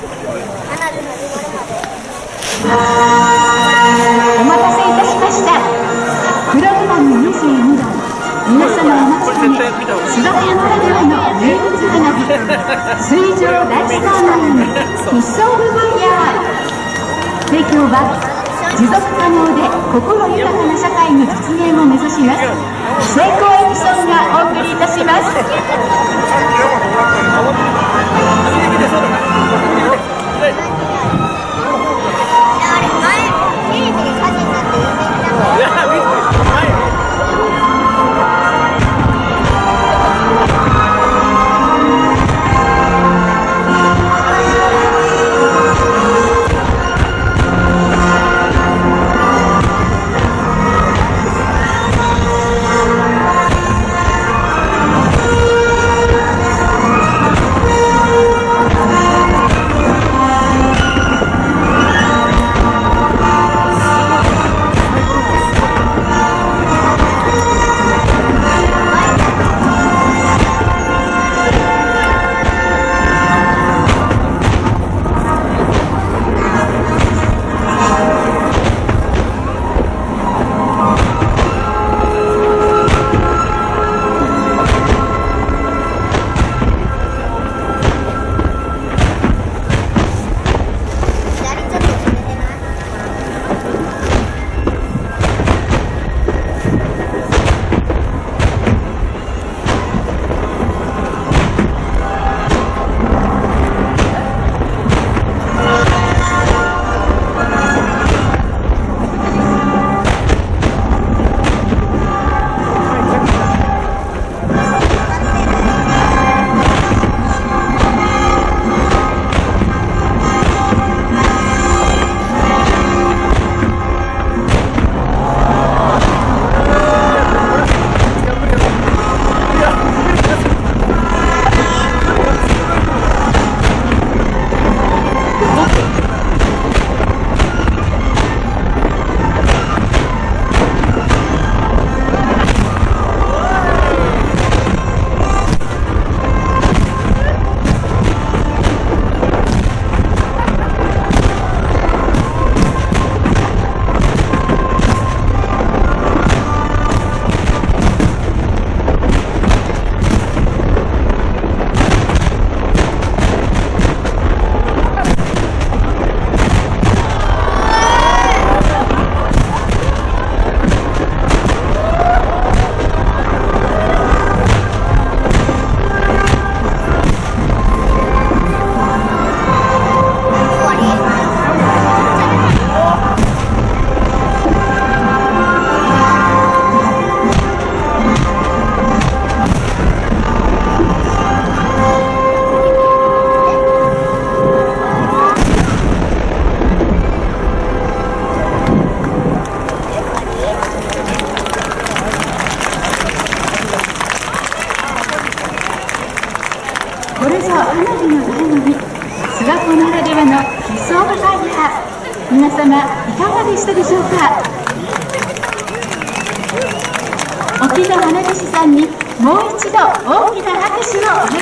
お待たせいたしました。プログラム22番、皆様お待ちかね、諏訪湖ならではの名物花火、水上大スターマイン必勝ファイヤー。提供は持続可能で心豊かな社会の実現を目指します成功エプソンがお送りいたします。これぞ花火の醍醐味、諏訪湖ならではの必勝ファイヤー。皆様いかがでしたでしょうか。沖野花火師さんにもう一度大きな拍手をお